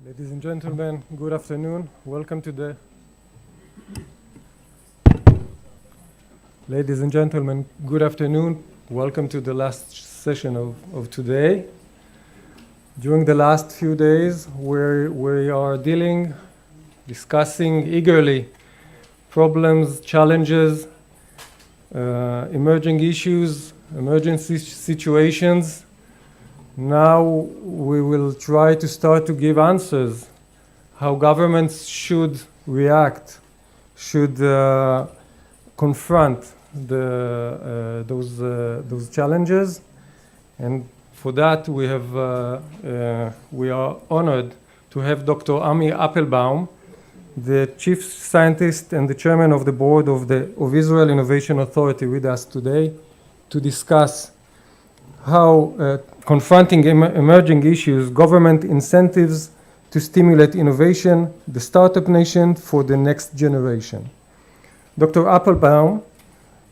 Ladies and gentlemen, good afternoon. Welcome to the Ladies and gentlemen, good afternoon. Welcome to the last session of today. During the last few days, we are discussing eagerly problems, challenges, emerging issues, emergency situations. Now we will try to start to give answers how governments should react, should confront those challenges. And for that we are honored to have Dr. Ami Appelbaum, the Chief Scientist and the Chairman of the Board of Israel Innovation Authority, with us today to discuss how confronting emerging issues, government incentives to stimulate innovation, the startup nation for the next generation. Dr. Appelbaum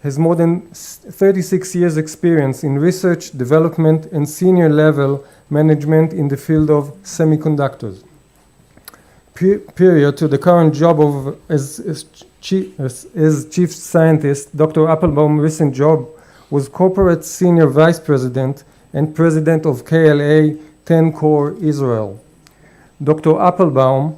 has more than 36 years experience in research, development, and senior level management in the field of semiconductors. Prior to the current job as Chief Scientist, Dr. Appelbaum's recent job was Corporate Senior Vice President and President of KLA 10 Core Israel. Dr. Appelbaum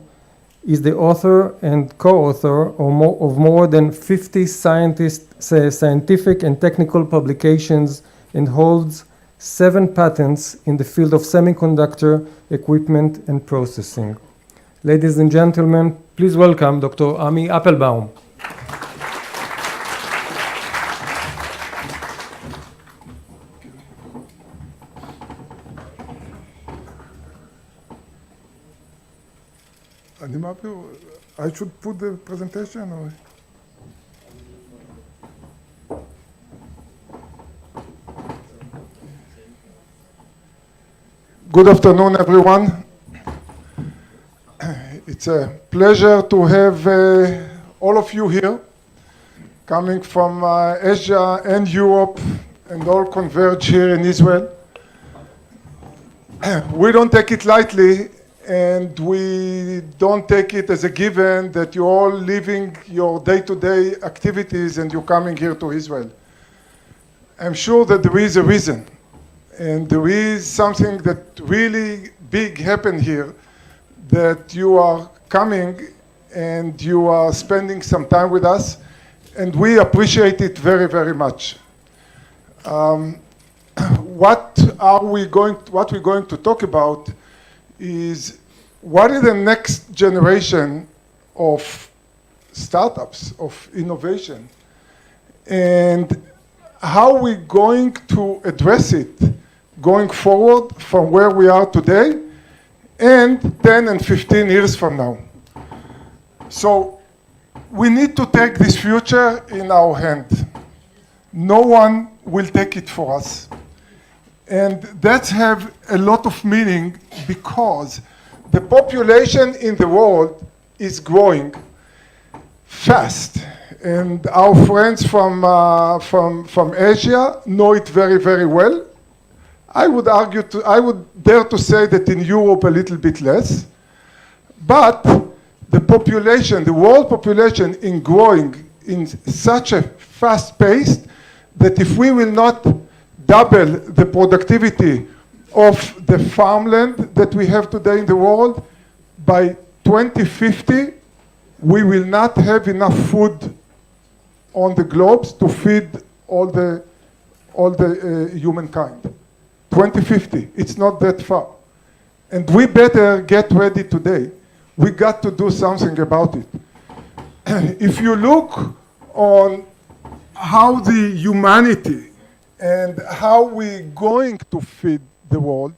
is the author and co-author of more than 50 scientific and technical publications and holds 7 patents in the field of semiconductor equipment and processing. Ladies and gentlemen, please welcome Dr. Ami Appelbaum. I should put the presentation or? Good afternoon, everyone. It's a pleasure to have all of you here, coming from Asia and Europe, and all converge here in Israel. We don't take it lightly, and we don't take it as a given that you're all living your day-to-day activities and you're coming here to Israel. I'm sure that there is a reason, and there is something that really big happened here, that you are coming and you are spending some time with us, and we appreciate it very, very much. What we're going to talk about is what is the next generation of startups, of innovation, and how we're going to address it going forward from where we are today and 10 and 15 years from now. So we need to take this future in our hand. No one will take it for us. And that have a lot of meaning because the population in the world is growing fast. And our friends from Asia know it very, very well. I would dare to say that in Europe a little bit less. But the population, the world population is growing in such a fast pace that if we will not double the productivity of the farmland that we have today in the world, by 2050, we will not have enough food on the globes to feed all the humankind. 2050, it's not that far. And we better get ready today. We got to do something about it. If you look on how the humanity and how we're going to feed the world,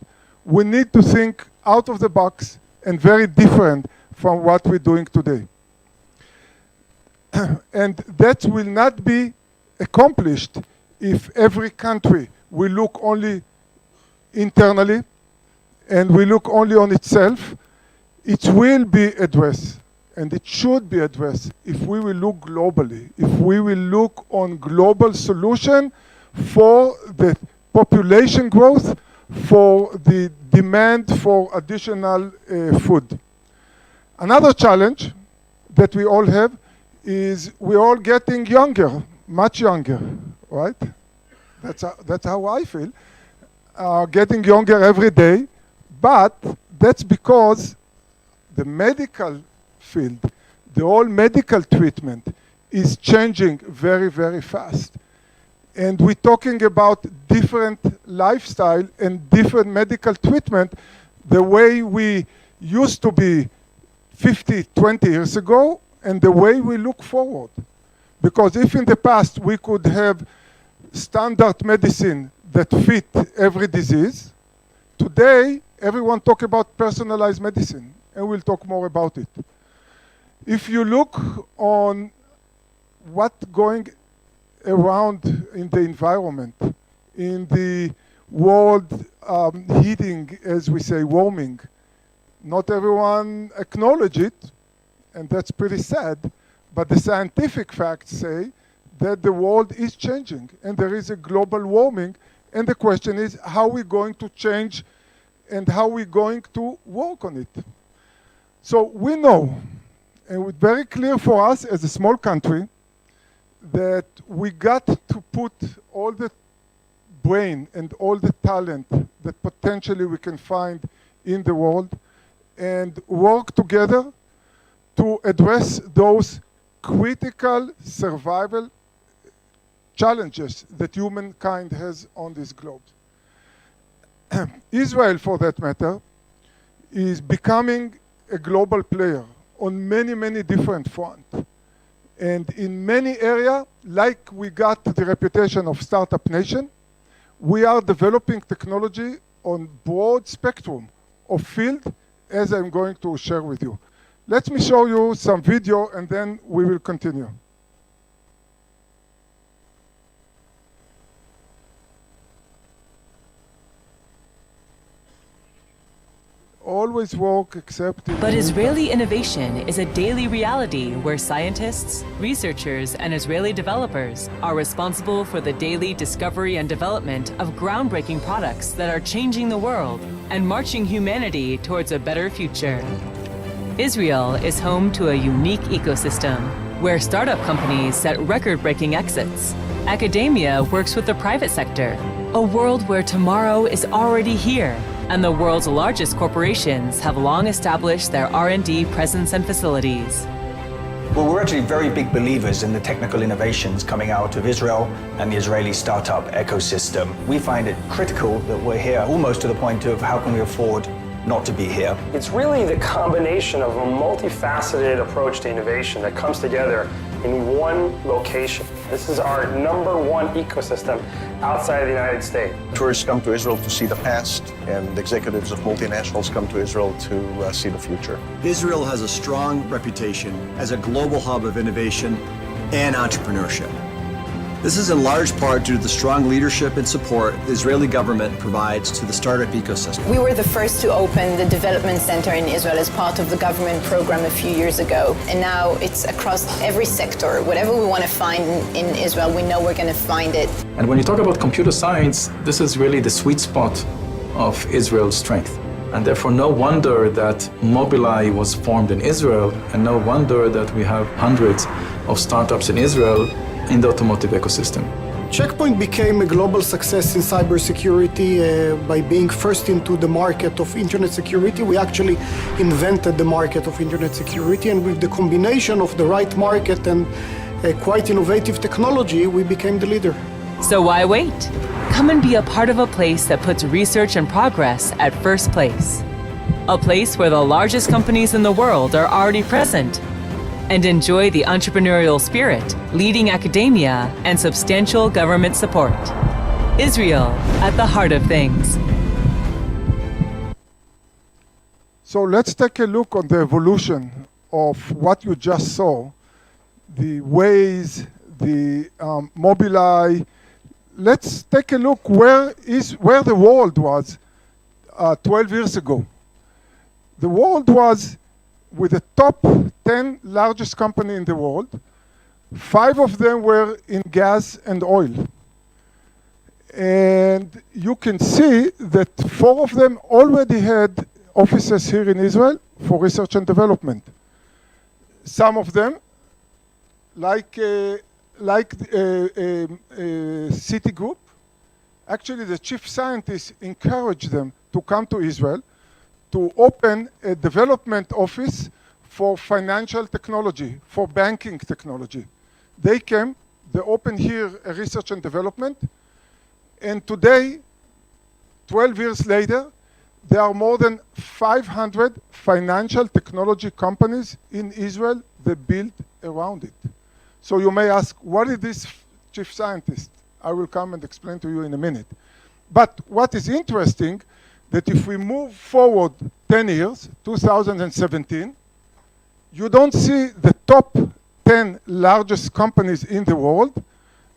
we need to think out of the box and very different from what we're doing today. And that will not be accomplished if every country will look only internally and we look only on itself. It will be addressed, and it should be addressed if we will look globally, if we will look on global solution for the population growth, for the demand for additional food. Another challenge that we all have is we're all getting younger, much younger, right? That's how I feel. Getting younger every day, but that's because the medical field, the whole medical treatment is changing very, very fast. And we're talking about different lifestyle and different medical treatment, the way we used to be 50, 20 years ago, and the way we look forward. Because if in the past we could have standard medicine that fit every disease, today everyone talk about personalized medicine, and we'll talk more about it. If you look on what's going around in the environment, in the world heating, as we say, warming, not everyone acknowledge it, and that's pretty sad, but the scientific facts say that the world is changing and there is a global warming, and the question is how we're going to change and how we're going to work on it. So we know, and it's very clear for us as a small country, that we got to put all the brain and all the talent that potentially we can find in the world and work together to address those critical survival challenges that humankind has on this globe. Israel, for that matter, is becoming a global player on many, many different fronts. And in many areas, like we got the reputation of startup nation, we are developing technology on broad spectrum of field, as I'm going to share with you. Let me show you some video and then we will continue. Always work except... But Israeli innovation is a daily reality where scientists, researchers, and Israeli developers are responsible for the daily discovery and development of groundbreaking products that are changing the world and marching humanity towards a better future. Israel is home to a unique ecosystem where startup companies set record-breaking exits. Academia works with the private sector, a world where tomorrow is already here, and the world's largest corporations have long established their R&D presence and facilities. Well, we're actually very big believers in the technical innovations coming out of Israel and the Israeli startup ecosystem. We find it critical that we're here almost to the point of how can we afford not to be here. It's really the combination of a multifaceted approach to innovation that comes together in one location. This is our #1 ecosystem outside of the United States. Tourists come to Israel to see the past, and executives of multinationals come to Israel to see the future. Israel has a strong reputation as a global hub of innovation and entrepreneurship. This is in large part due to the strong leadership and support the Israeli government provides to the startup ecosystem. We were the first to open the development center in Israel as part of the government program a few years ago. And now it's across every sector. Whatever we want to find in Israel, we know we're going to find it. And when you talk about computer science, this is really the sweet spot of Israel's strength. And therefore, no wonder that Mobileye was formed in Israel, and no wonder that we have hundreds of startups in Israel in the automotive ecosystem. Checkpoint became a global success in cybersecurity by being first into the market of internet security. We actually invented the market of internet security, and with the combination of the right market and quite innovative technology, we became the leader. So why wait? Come and be a part of a place that puts research and progress at first place. A place where the largest companies in the world are already present. And enjoy the entrepreneurial spirit, leading academia, and substantial government support. Israel at the heart of things. So let's take a look on the evolution of what you just saw, the Waze, the Mobileye. Let's take a look where the world was 12 years ago. The world was with the top 10 largest company in the world. 5 of them were in gas and oil. And you can see that 4 of them already had offices here in Israel for research and development. Some of them, like Citigroup, actually the chief scientists encouraged them to come to Israel to open a development office for financial technology, for banking technology. They came, they opened here a research and development, and today, 12 years later, there are more than 500 financial technology companies in Israel that build around it. So you may ask, what is this chief scientist? I will come and explain to you in a minute. But what is interesting, that if we move forward 10 years, 2017, you don't see the top 10 largest companies in the world.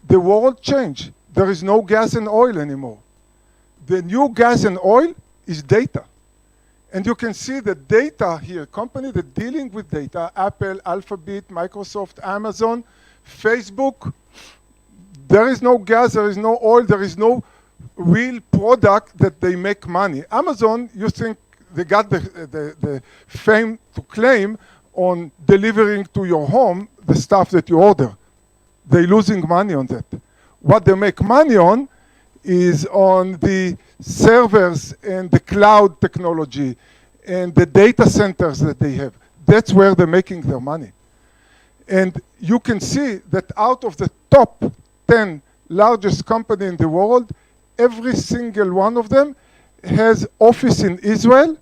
The world changed. There is no gas and oil anymore. The new gas and oil is data. And you can see the data here, companies that are dealing with data, Apple, Alphabet, Microsoft, Amazon, Facebook. There is no gas, there is no oil, there is no real product that they make money. Amazon, you think they got the fame to claim on delivering to your home the stuff that you order. They're losing money on that. What they make money on is on the servers and the cloud technology and the data centers that they have. That's where they're making their money. And you can see that out of the top 10 largest companies in the world, every single one of them has office in Israel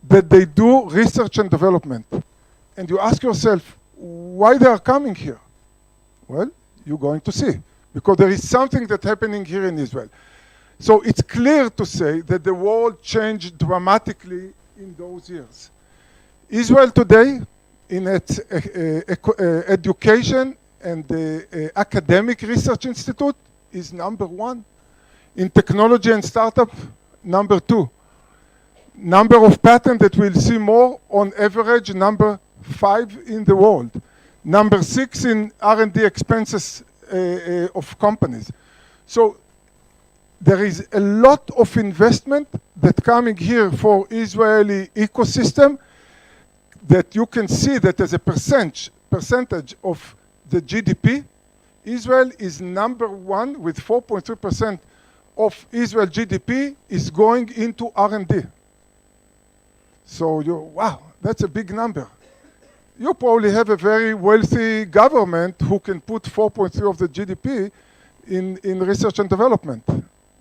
that they do research and development. And you ask yourself, why they are coming here? Well, you're going to see, because there is something that's happening here in Israel. So it's clear to say that the world changed dramatically in those years. Israel today, in its education and the academic research institute, is number 1. In technology and startup, number 2. Number of patents that we'll see more, on average, number 5 in the world. Number 6 in R&D expenses of companies. So there is a lot of investment that coming here for Israeli ecosystem, that you can see that as a percentage of the GDP, Israel is number 1 with 4.3% of Israel GDP is going into R&D. So wow, that's a big number. You probably have a very wealthy government who can put 4.3 of the GDP in research and development.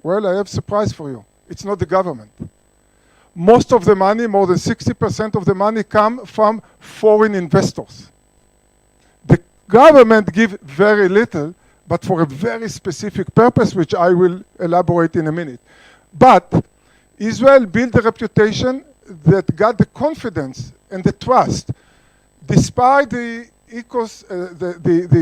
Well, I have a surprise for you. It's not the government. Most of the money, more than 60% of the money, come from foreign investors. The government gives very little, but for a very specific purpose, which I will elaborate in a minute. But Israel built a reputation that got the confidence and the trust, despite the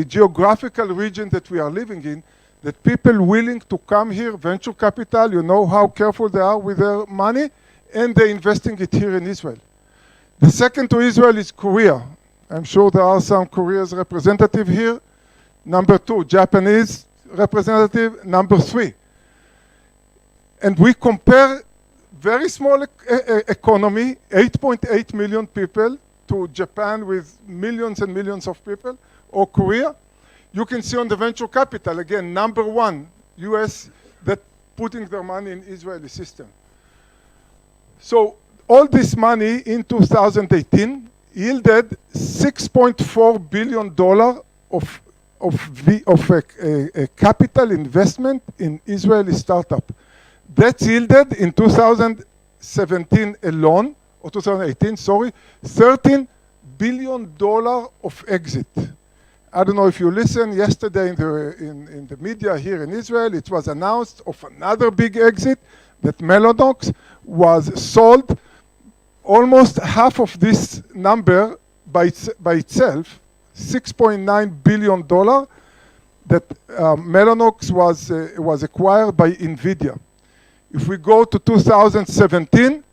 geographical region that we are living in, that people willing to come here, venture capital, you know how careful they are with their money, and they're investing it here in Israel. The second to Israel is Korea. I'm sure there are some Korea's representative here. Number 2, Japanese representative. Number 3. And we compare very small economy, 8.8 million people, to Japan with millions and millions of people, or Korea. You can see on the venture capital, again, number 1, US, that putting their money in Israeli system. So all this money in 2018 yielded $6.4 billion of capital investment in Israeli startup. That's yielded in 2017 alone, or 2018, sorry, $13 billion of exit. I don't know if you listened yesterday in the media here in Israel, it was announced of another big exit, that Mellanox was sold. Almost half of this number by itself, $6.9 billion, that Mellanox was acquired by NVIDIA. If we go to 2017,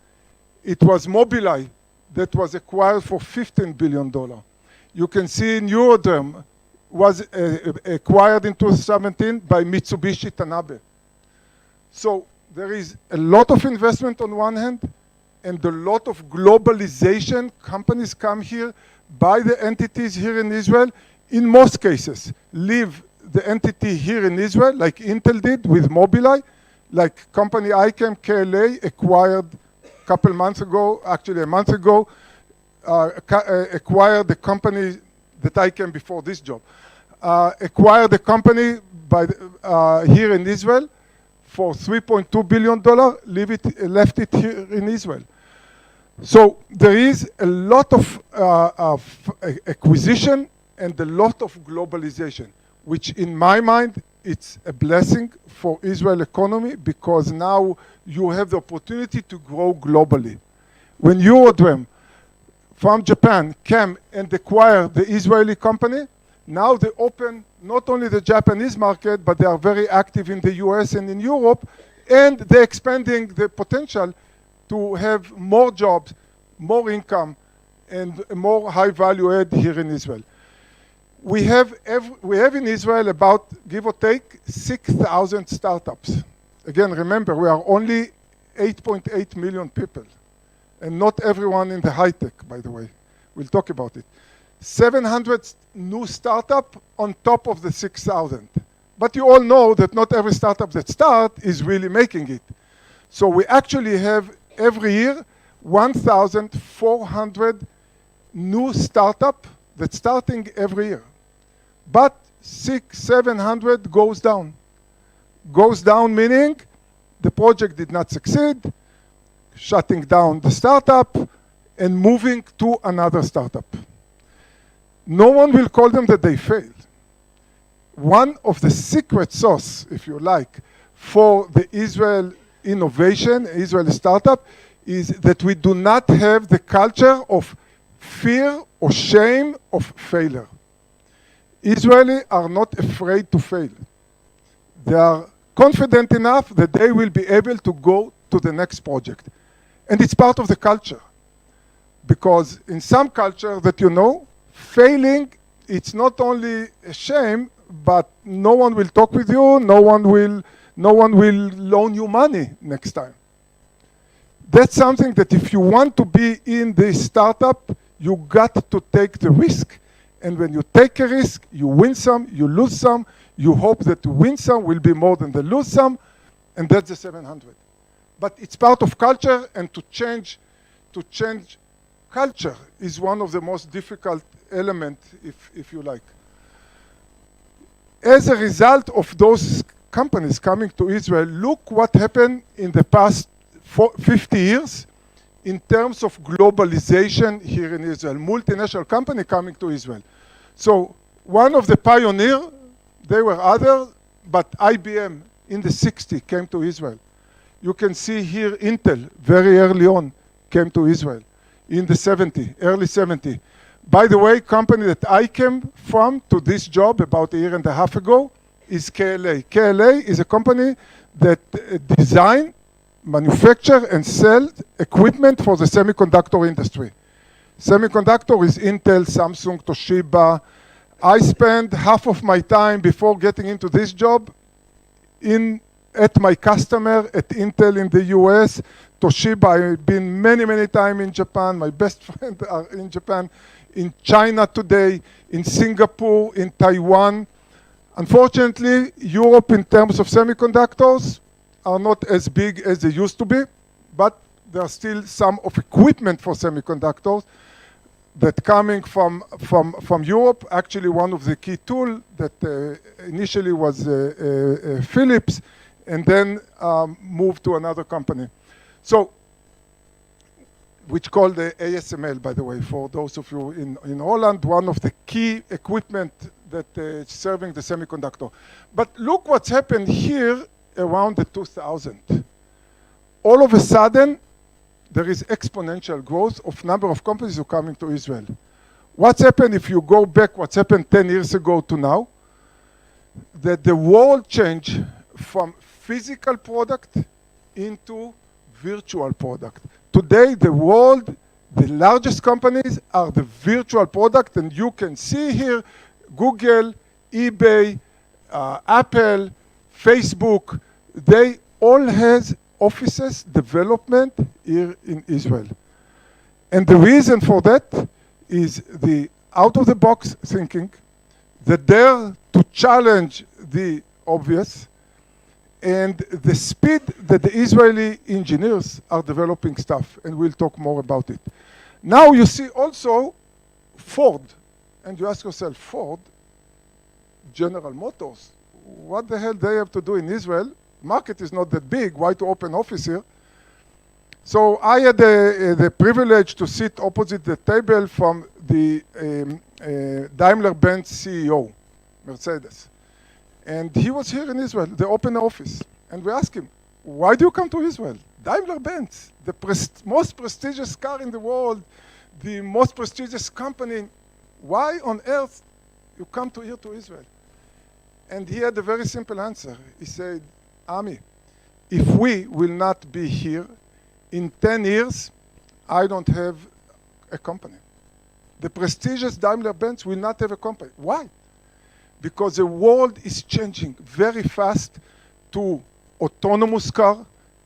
it was Mobileye that was acquired for $15 billion. You can see Neuroderm was acquired in 2017 by Mitsubishi Tanabe. So there is a lot of investment on one hand, and a lot of globalization. Companies come here, buy the entities here in Israel, in most cases, leave the entity here in Israel, like Intel did with Mobileye, like company ICAM, KLA, acquired a couple months ago, actually a month ago, acquired the company that I came before this job, acquired the company here in Israel for $3.2 billion, left it here in Israel. So there is a lot of acquisition and a lot of globalization, which in my mind, it's a blessing for Israel economy because now you have the opportunity to grow globally. When Eurodream from Japan came and acquired the Israeli company, now they open not only the Japanese market, but they are very active in the US and in Europe, and they're expanding the potential to have more jobs, more income, and more high value add here in Israel. We have in Israel about, give or take, 6,000 startups. Again, remember, we are only 8.8 million people, and not everyone in the high tech, by the way. We'll talk about it. 700 new startup on top of the 6,000. But you all know that not every startup that starts is really making it. So we actually have every year 1,400 new startup that's starting every year. But 600-700 goes down. Goes down meaning the project did not succeed, shutting down the startup and moving to another startup. No one will call them that they failed. One of the secret sauce, if you like, for the Israel innovation, Israeli startup, is that we do not have the culture of fear or shame of failure. Israelis are not afraid to fail. They are confident enough that they will be able to go to the next project. And it's part of the culture. Because in some culture that you know, failing, it's not only a shame, but no one will talk with you, no one will loan you money next time. That's something that if you want to be in this startup, you got to take the risk. And when you take a risk, you win some, you lose some, you hope that to win some will be more than the lose some, and that's the 700. But it's part of culture, and to change culture is one of the most difficult elements, if you like. As a result of those companies coming to Israel, look what happened in the past 50 years in terms of globalization here in Israel. Multinational company coming to Israel. So one of the pioneers, there were others, but IBM in the 60s came to Israel. You can see here Intel very early on came to Israel in the 70s, early 70s. By the way, company that I came from to this job about a year and a half ago is KLA. KLA is a company that design, manufacture, and sell equipment for the semiconductor industry. Semiconductor is Intel, Samsung, Toshiba. I spend half of my time before getting into this job at my customer at Intel in the US. Toshiba, I've been many times in Japan. My best friends are in Japan, in China today, in Singapore, in Taiwan. Unfortunately, Europe in terms of semiconductors are not as big as they used to be, but there are still some of equipment for semiconductors that coming from Europe. Actually, one of the key tools that initially was Philips, and then moved to another company. So, which called the ASML, by the way, for those of you in Holland, one of the key equipment that serving the semiconductor. But look what's happened here around the 2000. All of a sudden, there is exponential growth of number of companies who are coming to Israel. What's happened if you go back, what's happened 10 years ago to now? That the world changed from physical product into virtual product. Today, the world, the largest companies are the virtual product, and you can see here Google, eBay, Apple, Facebook, they all has offices development here in Israel. And the reason for that is the out-of-the-box thinking, the dare to challenge the obvious, and the speed that the Israeli engineers are developing stuff, and we'll talk more about it. Now you see also Ford, and you ask yourself, Ford, General Motors, what the hell they have to do in Israel? Market is not that big, why to open office here? So I had the privilege to sit opposite the table from the Daimler-Benz CEO, Mercedes. And he was here in Israel, they opened an office. And we asked him, why do you come to Israel? Daimler-Benz, the most prestigious car in the world, the most prestigious company. Why on earth you come here to Israel? And he had a very simple answer. He said, Ami, if we will not be here, in 10 years, I don't have a company. The prestigious Daimler-Benz will not have a company. Why? Because the world is changing very fast to autonomous car,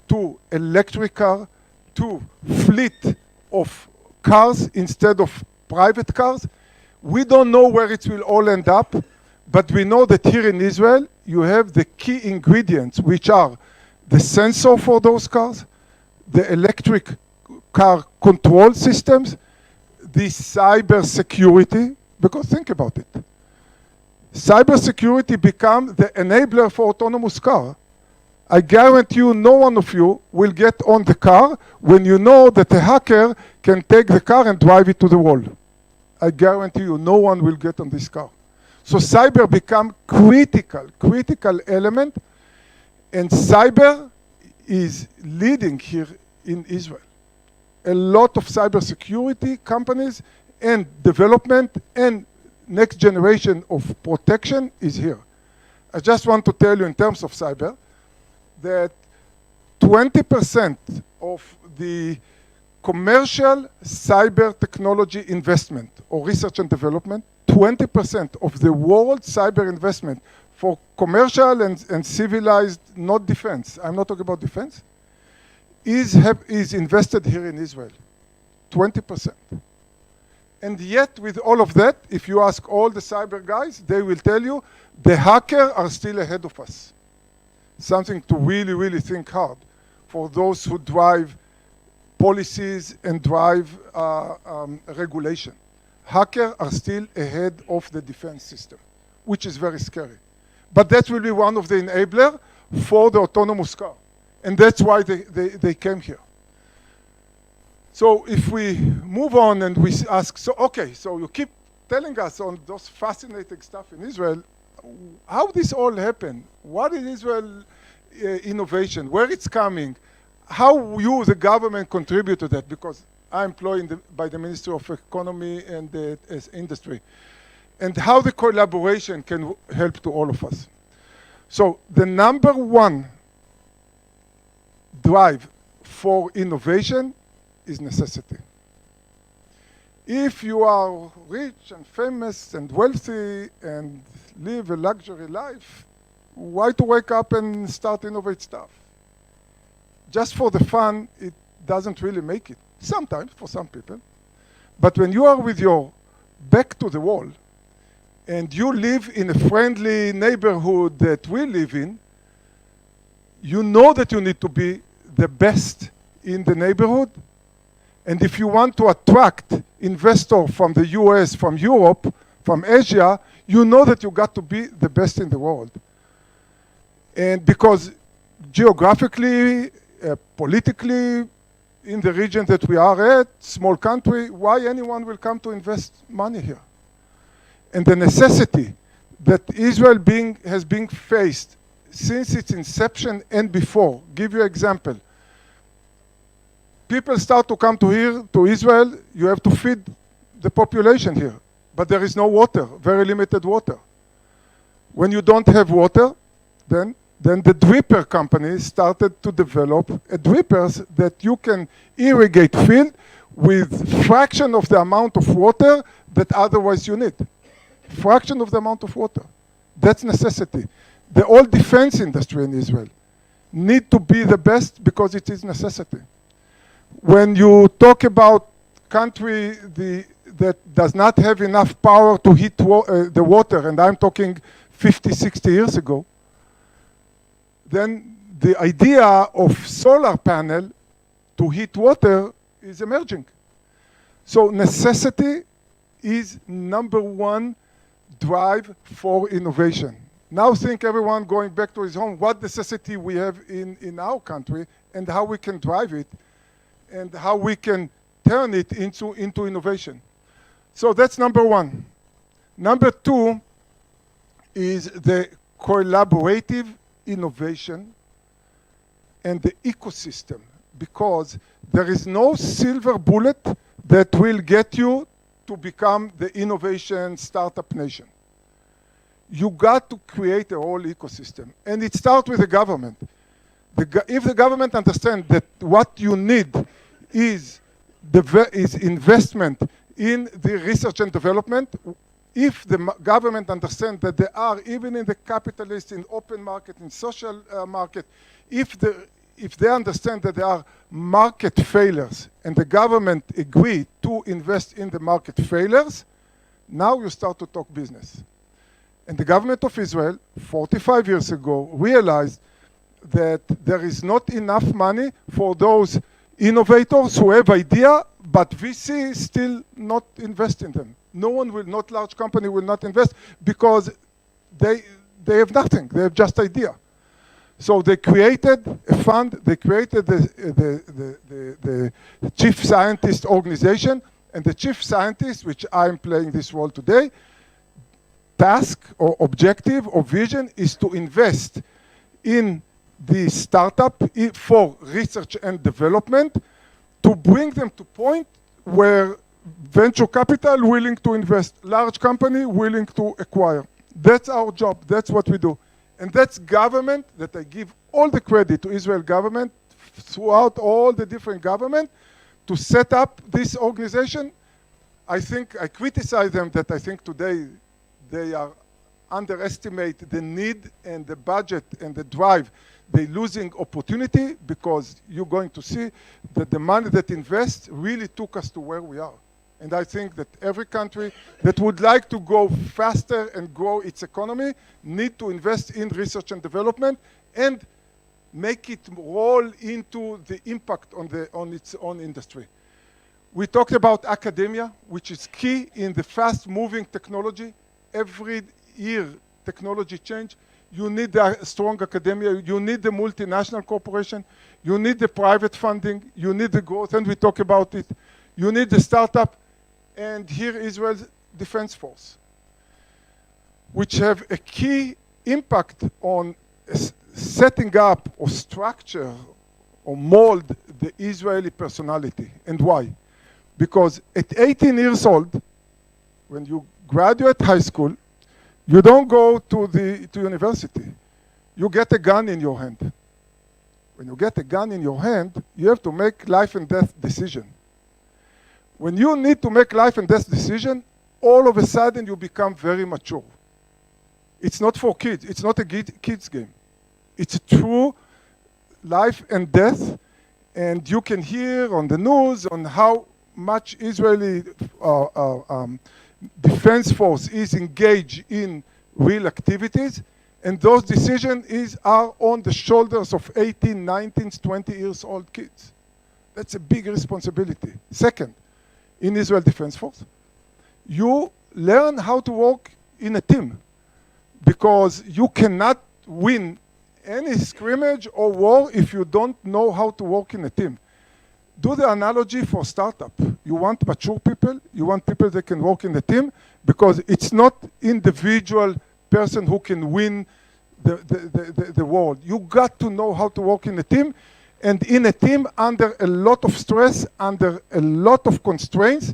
to electric car, to fleet of cars instead of private cars. We don't know where it will all end up, but we know that here in Israel, you have the key ingredients, which are the sensor for those cars, the electric car control systems, the cyber security, because think about it. Cyber security becomes the enabler for autonomous car. I guarantee you no one of you will get on the car when you know that a hacker can take the car and drive it to the wall. I guarantee you no one will get on this car. So cyber become critical element, and cyber is leading here in Israel. A lot of cybersecurity companies and development and next generation of protection is here. I just want to tell you in terms of cyber that 20% of the commercial cyber technology investment or research and development, 20% of the world cyber investment for commercial and civilized, not defense, I'm not talking about defense, is invested here in Israel, 20%. And yet, with all of that, if you ask all the cyber guys, they will tell you the hackers are still ahead of us. Something to really, really think hard for those who drive policies and drive regulation. Hackers are still ahead of the defense system, which is very scary. But that will be one of the enablers for the autonomous car. And that's why they came here. So if we move on and we ask, so okay, so you keep telling us on those fascinating stuff in Israel, how this all happened? What is Israel innovation? Where it's coming? How you, the government, contribute to that? Because I'm employed by the Ministry of Economy and Industry. And how the collaboration can help to all of us. So the number one drive for innovation is necessity. If you are rich and famous and wealthy and live a luxury life, why to wake up and start innovate stuff? Just for the fun, it doesn't really make it. Sometimes, for some people. But when you are with your back to the wall, and you live in a friendly neighborhood that we live in, you know that you need to be the best in the neighborhood. And if you want to attract investors from the US, from Europe, from Asia, you know that you got to be the best in the world. And because geographically, politically, in the region that we are at, small country, why anyone will come to invest money here? And the necessity that Israel has been faced since its inception and before. Give you an example. People start to come to Israel, you have to feed the population here. But there is no water, very limited water. When you don't have water, then the dripper companies started to develop drippers that you can irrigate field with fraction of the amount of water that otherwise you need. Fraction of the amount of water. That's necessity. The whole defense industry in Israel need to be the best because it is necessity. When you talk about country that does not have enough power to heat the water, and I'm talking 50, 60 years ago, then the idea of solar panel to heat water is emerging. So necessity is number one drive for innovation. Now think everyone going back to his home, what necessity we have in our country and how we can drive it and how we can turn it into innovation. So that's number one. Number two is the collaborative innovation and the ecosystem, because there is no silver bullet that will get you to become the innovation startup nation. You got to create a whole ecosystem, and it starts with the government. If the government understands that what you need is investment in the research and development, if the government understands that there are, even in the capitalist, in open market, in social market, if they understand that there are market failures and the government agree to invest in the market failures, now you start to talk business. And the government of Israel, 45 years ago, realized that there is not enough money for those innovators who have idea, but VC still not invest in them. No one will, not large company will not invest because they have nothing, they have just idea. So they created a fund, they created the chief scientist organization, and the chief scientist, which I'm playing this role today, task or objective or vision is to invest in the startup for research and development to bring them to point where venture capital willing to invest, large company willing to acquire. That's our job, that's what we do. And that's government, that I give all the credit to Israel government throughout all the different government to set up this organization. I think I criticize them that I think today they are underestimate the need and the budget and the drive. They're losing opportunity because you're going to see that the money that invests really took us to where we are. And I think that every country that would like to go faster and grow its economy need to invest in research and development and make it roll into the impact on its own industry. We talked about academia, which is key in the fast-moving technology. Every year, technology change. You need a strong academia. You need the multinational corporation. You need the private funding. You need the growth, and we talk about it. You need the startup. And here Israel's Defense Force, which have a key impact on setting up or structure or mold the Israeli personality. And why? Because at 18 years old, when you graduate high school, you don't go to university. You get a gun in your hand. When you get a gun in your hand, you have to make life and death decision. When you need to make life and death decision, all of a sudden you become very mature. It's not for kids. It's not a kids game. It's a true life and death. And you can hear on the news on how much Israeli Defense Force is engaged in real activities. And those decisions are on the shoulders of 18, 19, 20 years old kids. That's a big responsibility. Second, in Israel Defense Force, you learn how to work in a team because you cannot win any scrimmage or war if you don't know how to work in a team. Do the analogy for startup. You want mature people, you want people that can work in a team because it's not individual person who can win the world. You got to know how to work in a team, and in a team under a lot of stress, under a lot of constraints,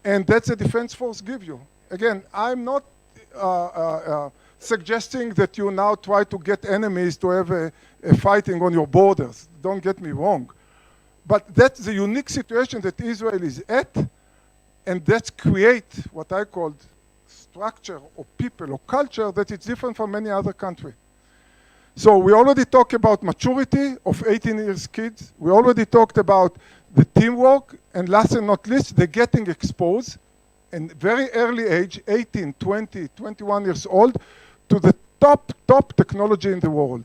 and that's a Defense Force give you. Again, I'm not suggesting that you now try to get enemies to have a fighting on your borders. Don't get me wrong. But that's the unique situation that Israel is at, and that create what I call structure or people or culture that is different from many other countries. So we already talked about maturity of 18 years kids. We already talked about the teamwork. And last and not least, they're getting exposed in very early age, 18, 20, 21 years old, to the top technology in the world.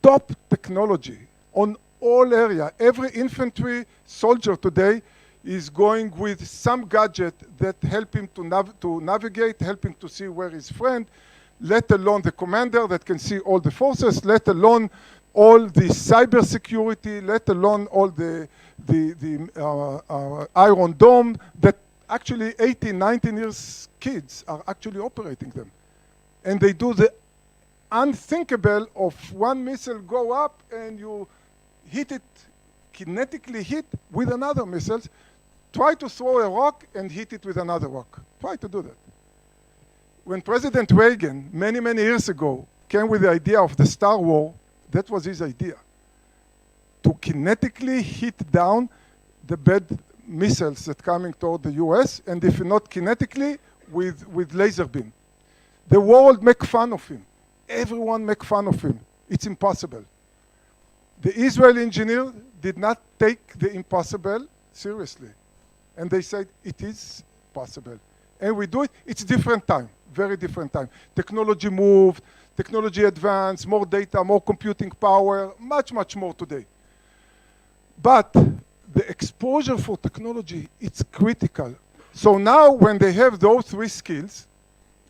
Top technology on all area. Every infantry soldier today is going with some gadget that help him to navigate, help him to see where his friend, let alone the commander that can see all the forces, let alone all the cyber security, let alone all the Iron Dome that actually 18, 19 years kids are actually operating them. And they do the unthinkable of one missile go up and you hit it, kinetically hit with another missile. Try to throw a rock and hit it with another rock. Try to do that. When President Reagan, many, many years ago, came with the idea of the Star War, that was his idea. To kinetically hit down the bad missiles that coming toward the US, and if not kinetically, with laser beam. The world make fun of him. Everyone make fun of him. It's impossible. The Israeli engineer did not take the impossible seriously. And they said, it is possible. And we do it. It's different time, very different time. Technology moved, technology advanced, more data, more computing power, much, much more today. But the exposure for technology, it's critical. So now when they have those three skills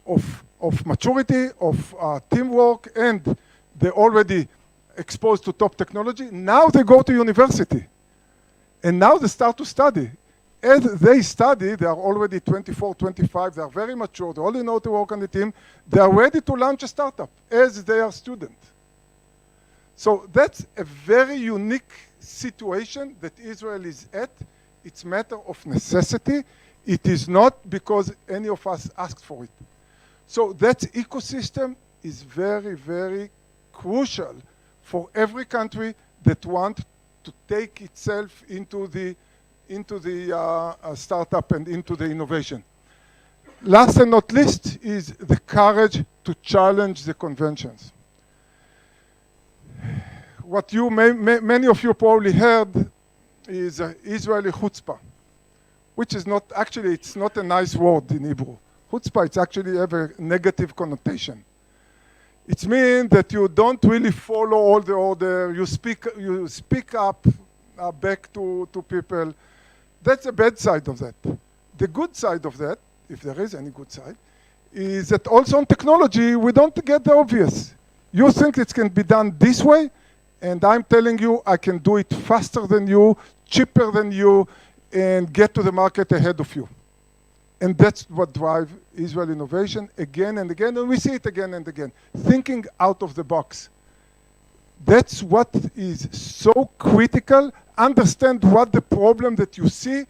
of maturity, of teamwork, and they're already exposed to top technology, now they go to university. And now they start to study. As they study, they are already 24, 25, they are very mature, they already know how to work on the team, they are ready to launch a startup as they are students. So that's a very unique situation that Israel is at. It's a matter of necessity. It is not because any of us asked for it. So that ecosystem is very, very crucial for every country that wants to take itself into the startup and into the innovation. Last and not least is the courage to challenge the conventions. What you many of you probably heard is Israeli chutzpah, which is not, actually it's not a nice word in Hebrew. Chutzpah, it's actually have a negative connotation. It means that you don't really follow all the order, you speak up back to people. That's the bad side of that. The good side of that, if there is any good side, is that also on technology, we don't get the obvious. You think it can be done this way, and I'm telling you, I can do it faster than you, cheaper than you, and get to the market ahead of you. And that's what drives Israel innovation again and again, and we see it again and again. Thinking out of the box. That's what is so critical. Understand what the problem that you see,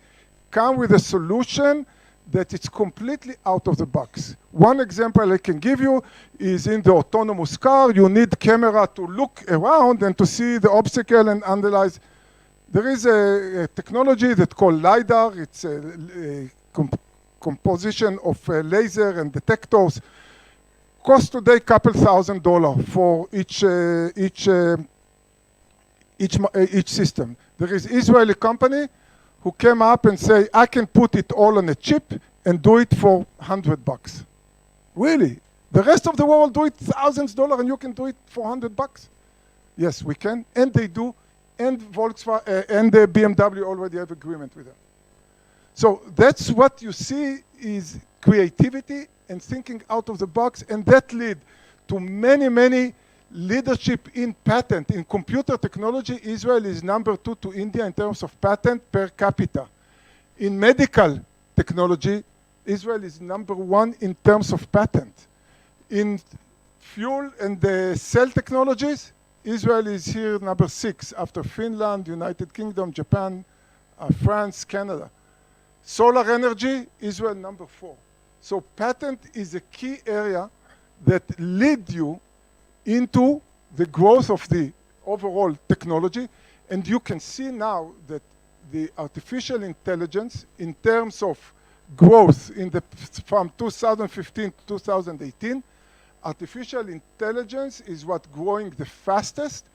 come with a solution that it's completely out of the box. One example I can give you is in the autonomous car, you need camera to look around and to see the obstacle and analyze. There is a technology that's called LiDAR. It's a composition of laser and detectors. Cost today a couple $1,000 for each system. There is Israeli company who came up and say, I can put it all on a chip and do it for $100. Really? The rest of the world do it $thousands and you can do it for $100? Yes, we can, and they do, and Volkswagen and the BMW already have agreement with them. So that's what you see is creativity and thinking out of the box, and that lead to many, many leadership in patent. In computer technology, Israel is number 2 to India in terms of patent per capita. In medical technology, Israel is number 1 in terms of patent. In fuel and the cell technologies, Israel is here number 6 after Finland, United Kingdom, Japan, France, Canada. Solar energy, Israel number 4. So patent is a key area that lead you into the growth of the overall technology. And you can see now that the artificial intelligence in terms of growth from 2015 to 2018 artificial intelligence is what growing the fastest,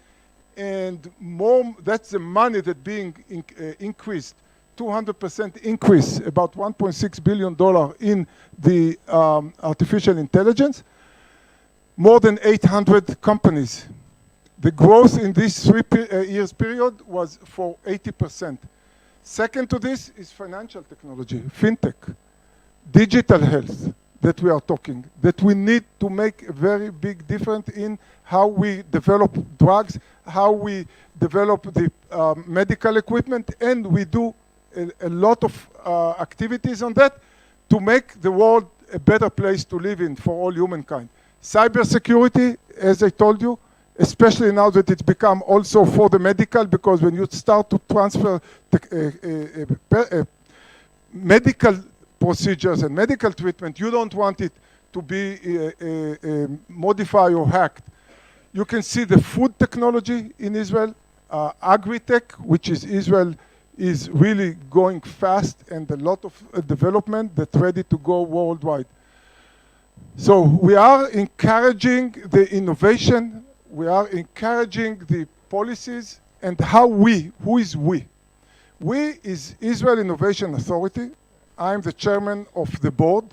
and more, that's the money that being increased, 200% increase, about $1.6 billion in the artificial intelligence, more than 800 companies. The growth in this 3 years period was for 80%. Second to this is financial technology, fintech, digital health that we are talking, that we need to make a very big difference in how we develop drugs, how we develop the medical equipment, and we do a lot of activities on that to make the world a better place to live in for all humankind. Cybersecurity, as I told you, especially now that it's become also for the medical, because when you start to transfer medical procedures and medical treatment, you don't want it to be modified or hacked. You can see the food technology in Israel, agri-tech, which is Israel is really going fast, and a lot of development that's ready to go worldwide. So we are encouraging the innovation, we are encouraging the policies, and how who is we? We is Israel Innovation Authority. I'm the chairman of the board.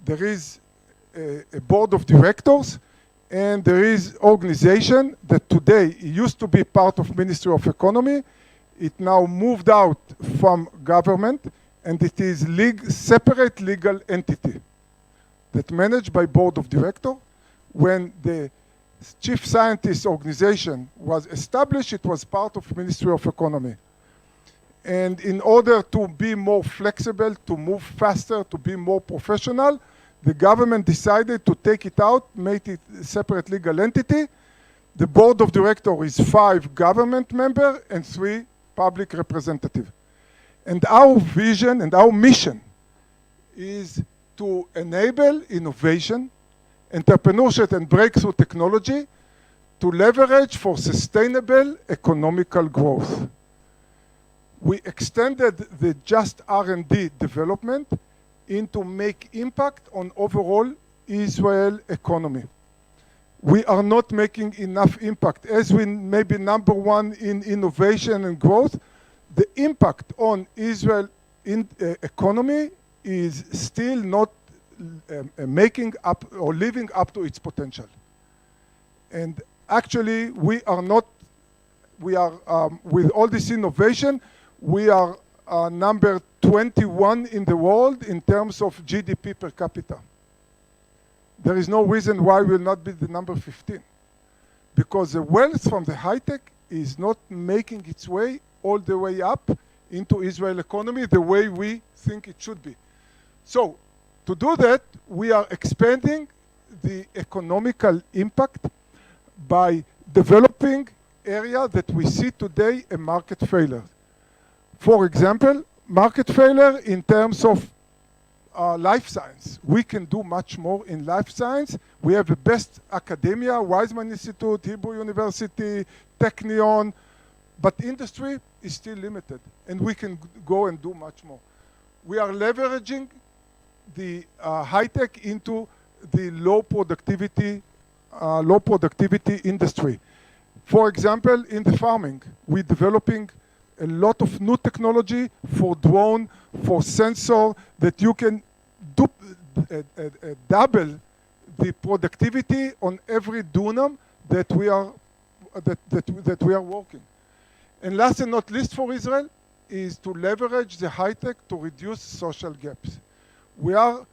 There is a board of directors, and there is organization that today used to be part of Ministry of Economy. It now moved out from government, and it is separate legal entity that managed by board of director. When the chief scientist organization was established, it was part of Ministry of Economy. And in order to be more flexible, to move faster, to be more professional, the government decided to take it out, make it a separate legal entity. The board of directors is 5 government members and 3 public representatives. And our vision and our mission is to enable innovation, entrepreneurship, and breakthrough technology to leverage for sustainable economical growth. We extended the just R&D development into make impact on overall Israel economy. We are not making enough impact. As we may be number 1 in innovation and growth, the impact on Israel economy is still not making up or living up to its potential. And actually, we are not, we are, with all this innovation, we are number 21 in the world in terms of GDP per capita. There is no reason why we will not be the number 15. Because the wealth from the high-tech is not making its way all the way up into Israel economy the way we think it should be. So, to do that, we are expanding the economical impact by developing area that we see today a market failure. For example, market failure in terms of life science. We can do much more in life science. We have the best academia, Weizmann Institute, Hebrew University, Technion, but industry is still limited, and we can go and do much more. We are leveraging the high-tech into the low productivity industry. For example, in the farming, we're developing a lot of new technology for drone, for sensor, that you can double the productivity on every dunam that we are working. And last and not least for Israel is to leverage the high-tech to reduce social gaps. We are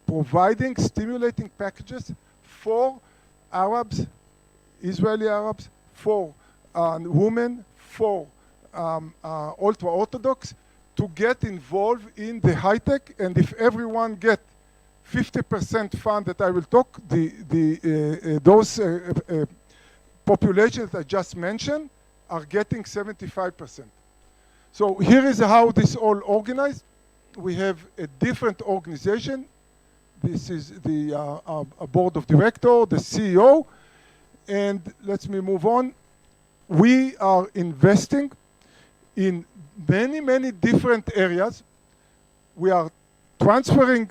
providing stimulating packages for Arabs, Israeli Arabs, for women, for ultra-Orthodox, to get involved in the high-tech, and if everyone get 50% fund that I will talk, those populations I just mentioned are getting 75%. So here is how this all organized. We have a different organization. This is the board of directors, the CEO, and let me move on. We are investing in many, many different areas. We are transferring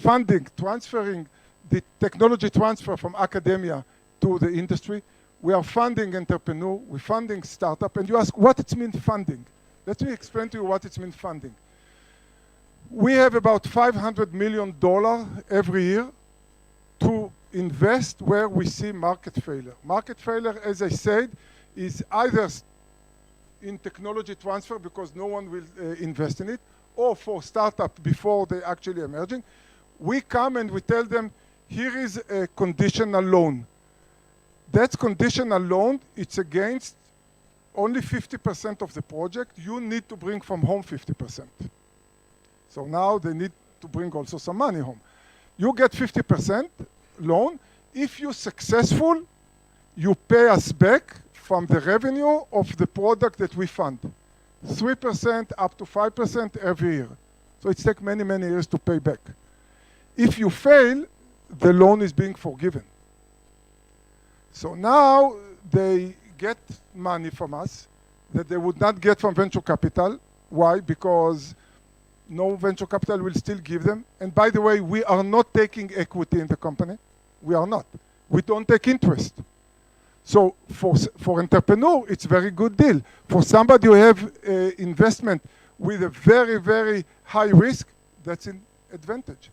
funding, transferring the technology transfer from academia to the industry. We are funding entrepreneur, we're funding startup, and you ask what it means funding. Let me explain to you what it means funding. We have about $500 million every year to invest where we see market failure. Market failure, as I said, is either in technology transfer because no one will invest in it, or for startup before they actually emerging. We come and we tell them, here is a conditional loan. That conditional loan, it's against only 50% of the project. You need to bring from home 50%. So now they need to bring also some money home. You get 50% loan. If you're successful, you pay us back from the revenue of the product that we fund. 3% up to 5% every year. So it takes many, many years to pay back. If you fail, the loan is being forgiven. So now they get money from us that they would not get from venture capital. Why? Because no venture capital will still give them. And by the way, we are not taking equity in the company. We are not. We don't take interest. So for entrepreneur, it's a very good deal. For somebody who have investment with a very, very high risk, that's an advantage.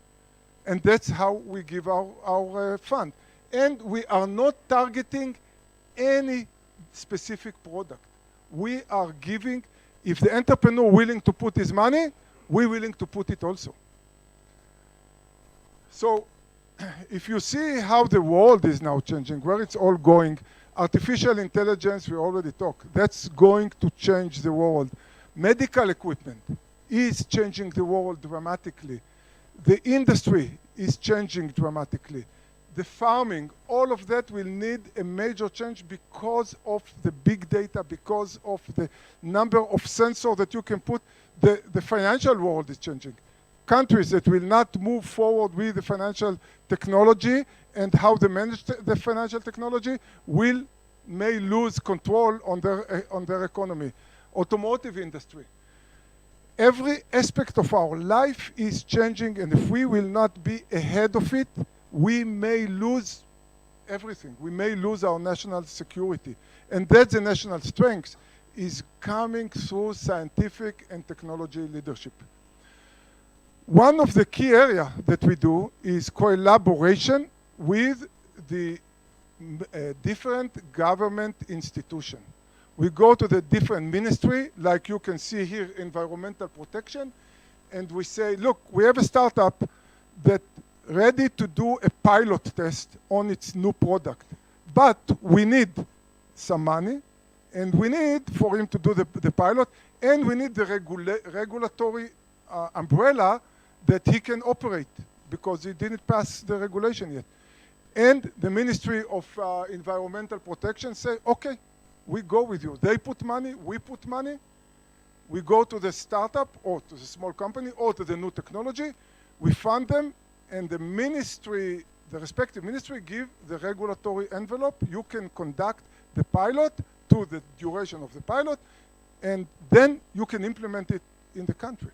And that's how we give our fund. And we are not targeting any specific product. We are giving, if the entrepreneur willing to put his money, we're willing to put it also. So if you see how the world is now changing, where it's all going, artificial intelligence, we already talked, that's going to change the world. Medical equipment is changing the world dramatically. The industry is changing dramatically. The farming, all of that will need a major change because of the big data, because of the number of sensors that you can put. The financial world is changing. Countries that will not move forward with the financial technology and how they manage the financial technology may lose control on their economy. Automotive industry. Every aspect of our life is changing, and if we will not be ahead of it, we may lose everything. We may lose our national security. And that's the national strength, is coming through scientific and technology leadership. One of the key areas that we do is collaboration with the different government institutions. We go to the different ministry, like you can see here, environmental protection, and we say, look, we have a startup that ready to do a pilot test on its new product, but we need some money, and we need for him to do the pilot, and we need the regulatory umbrella that he can operate, because he didn't pass the regulation yet. And the Ministry of Environmental Protection say, okay, we go with you. They put money, we put money. We go to the startup or to the small company or to the new technology. We fund them, and the ministry, the respective ministry, give the regulatory envelope. You can conduct the pilot to the duration of the pilot, and then you can implement it in the country.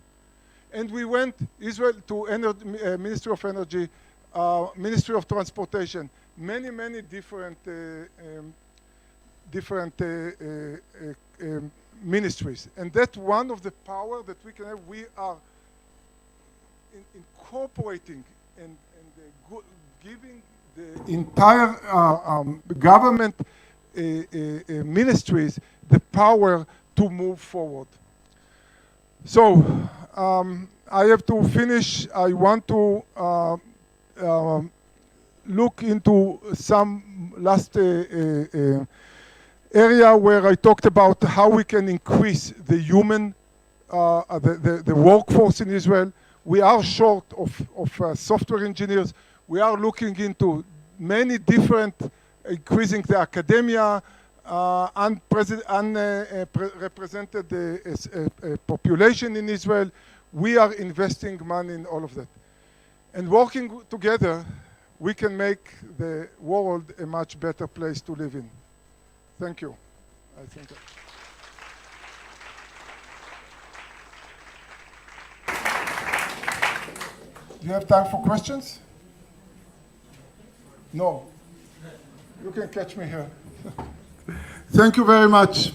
And we went Israel to Ministry of Energy, Ministry of Transportation, many different ministries. And that's one of the power that we can have. We are incorporating and giving the entire government ministries the power to move forward. So I have to finish. I want to look into some last area where I talked about how we can increase the human, the workforce in Israel. We are short of software engineers. We are looking into many different, increasing the academia, unrepresented population in Israel. We are investing money in all of that. And working together, we can make the world a much better place to live in. Thank you. I think Do you have time for questions? No. You can catch me here. Thank you very much.